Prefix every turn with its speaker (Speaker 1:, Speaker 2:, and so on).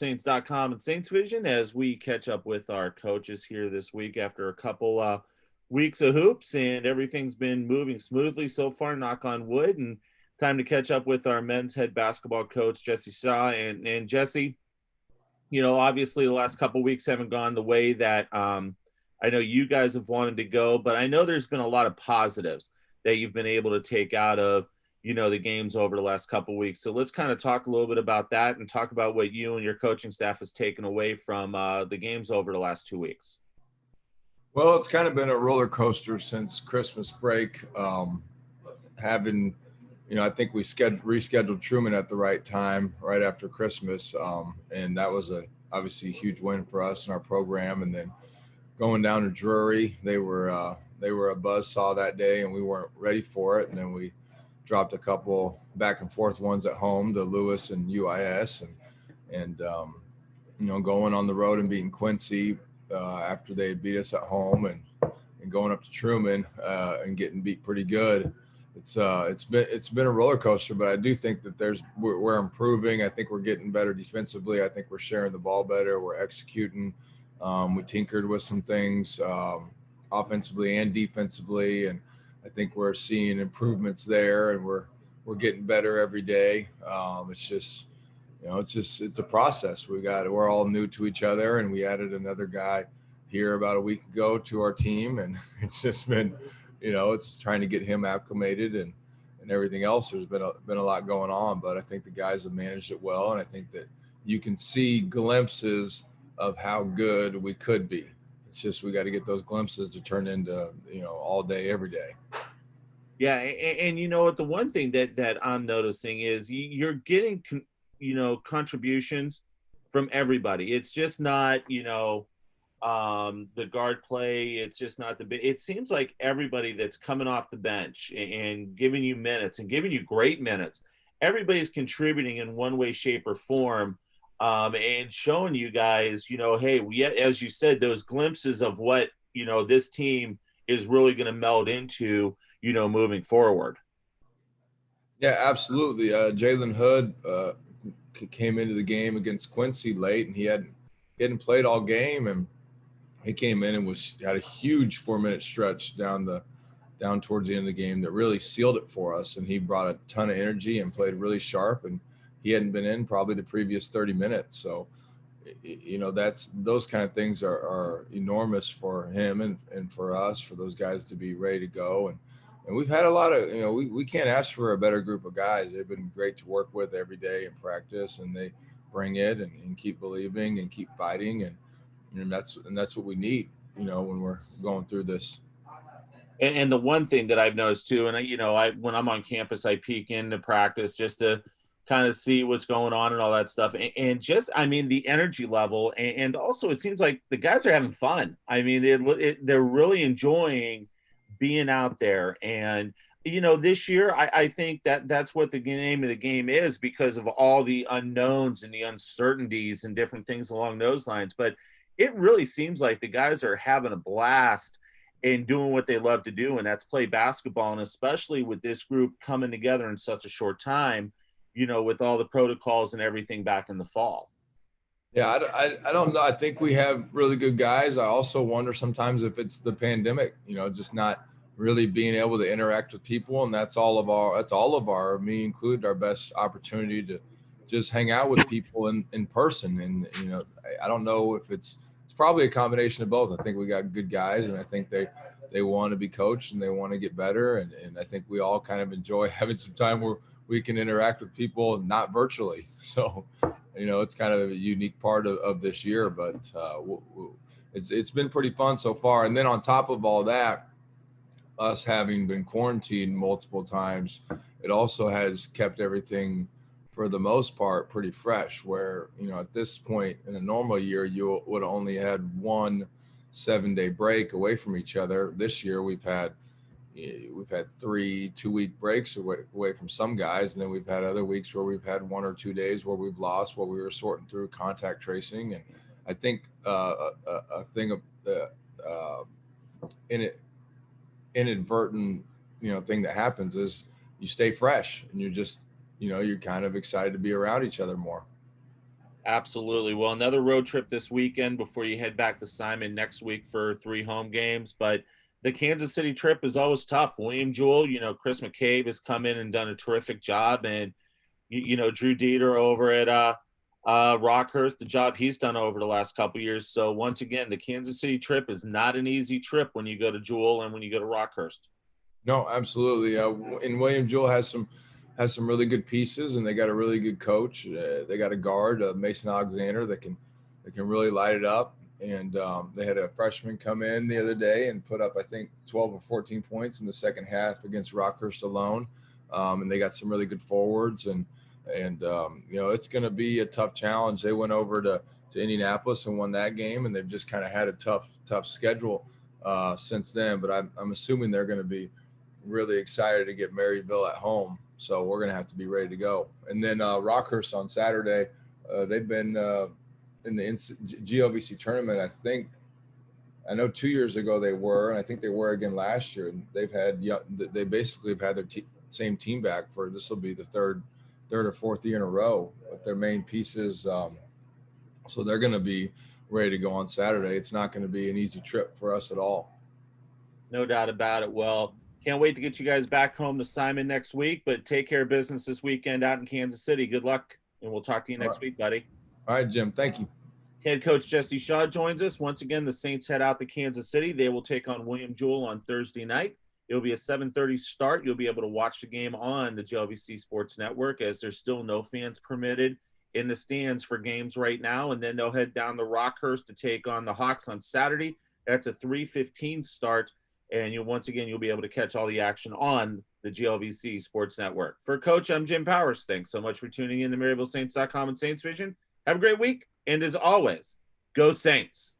Speaker 1: Saints.com and Saints Vision as we catch up with our coaches here this week after a couple weeks of hoops, and everything's been moving smoothly so far, knock on wood. And time to catch up with our men's head basketball coach, Jesse Shaw. And Jesse, obviously the last couple weeks haven't gone the way that I know you guys have wanted to go, but I know there's been a lot of positives that you've been able to take out of the games over the last couple of weeks. So let's kind of talk a little bit about that and talk about what you and your coaching staff has taken away from the games over the last 2 weeks.
Speaker 2: Well, it's kind of been a roller coaster since Christmas break. I think we rescheduled Truman at the right time, right after Christmas. And that was obviously a huge win for us in our program. And then going down to Drury, they were a buzzsaw that day and we weren't ready for it. And then we dropped a couple back and forth ones at home to Lewis and UIS and going on the road and beating Quincy after they beat us at home and going up to Truman and getting beat pretty good. It's been a roller coaster, but I do think that we're improving. I think we're getting better defensively. I think we're sharing the ball better. We're executing. We tinkered with some things offensively and defensively, and I think we're seeing improvements there, and we're getting better every day. It's a process. We're all new to each other, and we added another guy here about a week ago to our team, and it's just been, it's trying to get him acclimated and everything else. There's been a lot going on, but I think the guys have managed it well, and I think that you can see glimpses of how good we could be. It's just we got to get those glimpses to turn into all day, every day.
Speaker 1: Yeah, and you know what? The one thing that I'm noticing is you're getting contributions from everybody. It's just not the guard play. It's just not it seems like everybody that's coming off the bench and giving you minutes and giving you great minutes, everybody's contributing in one way, shape, or form. And showing you guys, hey, as you said, those glimpses of what, this team is really going to meld into, moving forward.
Speaker 2: Yeah, absolutely. Jalen Hood came into the game against Quincy late, and he hadn't played all game, and he came in and had a huge 4-minute stretch down towards the end of the game that really sealed it for us. And he brought a ton of energy and played really sharp, and he hadn't been in probably the previous 30 minutes. So, those kind of things are enormous for him and for us, for those guys to be ready to go. And we've had a lot of, we can't ask for a better group of guys. They've been great to work with every day in practice, and they bring it and keep believing and keep fighting. And that's what we need, when we're going through this.
Speaker 1: And the one thing that I've noticed too, and when I'm on campus, I peek into practice just to kind of see what's going on and all that stuff. And just, the energy level. And also it seems like the guys are having fun. They're really enjoying being out there. And, this year, I think that's what the name of the game is, because of all the unknowns and the uncertainties and different things along those lines. But it really seems like the guys are having a blast and doing what they love to do, and that's play basketball. And especially with this group coming together in such a short time, with all the protocols and everything back in the fall.
Speaker 2: Yeah, I don't know. I think we have really good guys. I also wonder sometimes if it's the pandemic, just not really being able to interact with people. And that's all of our, me included, our best opportunity to just hang out with people in person. And, I don't know if it's probably a combination of both. I think we got good guys, and I think they want to be coached and they want to get better. And I think we all kind of enjoy having some time where we can interact with people, not virtually. So, it's kind of a unique part of this year, but it's been pretty fun so far. And then on top of all that, us having been quarantined multiple times, it also has kept everything, for the most part, pretty fresh, where, at this point in a normal year, you would have only had 1 7-day break away from each other. This year, we've had 3 2-week breaks away from some guys. And then we've had other weeks where we've had 1 or 2 days where we've lost, while we were sorting through contact tracing. And I think a thing of inadvertent, thing that happens is you stay fresh, and you're just, you're kind of excited to be around each other more.
Speaker 1: Absolutely. Well, another road trip this weekend before you head back to Simon next week for 3 home games. But the Kansas City trip is always tough. William Jewell, Chris McCabe has come in and done a terrific job. And, Drew Dieter over at Rockhurst, the job he's done over the last couple of years. So once again, the Kansas City trip is not an easy trip when you go to Jewell and when you go to Rockhurst.
Speaker 2: No, absolutely. And William Jewell has some really good pieces, and they got a really good coach. They got a guard, Mason Alexander, that can really light it up. And they had a freshman come in the other day and put up, I think, 12 or 14 points in the second half against Rockhurst alone. And they got some really good forwards, and it's going to be a tough challenge. They went over to Indianapolis and won that game, and they've just kind of had a tough schedule since then. But I'm assuming they're going to be really excited to get Maryville at home. So we're going to have to be ready to go. And then Rockhurst on Saturday, they've been in the GLVC tournament. I know 2 years ago they were, and I think they were again last year. And they basically have had their same team back for, this will be the third or fourth year in a row with their main pieces. So they're going to be ready to go on Saturday. It's not going to be an easy trip for us at all.
Speaker 1: No doubt about it. Well, can't wait to get you guys back home to Simon next week, but take care of business this weekend out in Kansas City. Good luck, and we'll talk to you next week, buddy.
Speaker 2: All right, Jim. Thank you.
Speaker 1: Head coach Jesse Shaw joins us. Once again, the Saints head out to Kansas City. They will take on William Jewell on Thursday night. It'll be a 7:30 start. You'll be able to watch the game on the GLVC Sports Network, as there's still no fans permitted in the stands for games right now. And then they'll head down to Rockhurst to take on the Hawks on Saturday. That's a 3:15 start. And you'll be able to catch all the action on the GLVC Sports Network. For Coach, I'm Jim Powers. Thanks so much for tuning in to MaryvilleSaints.com and Saints Vision. Have a great week. And as always, go Saints.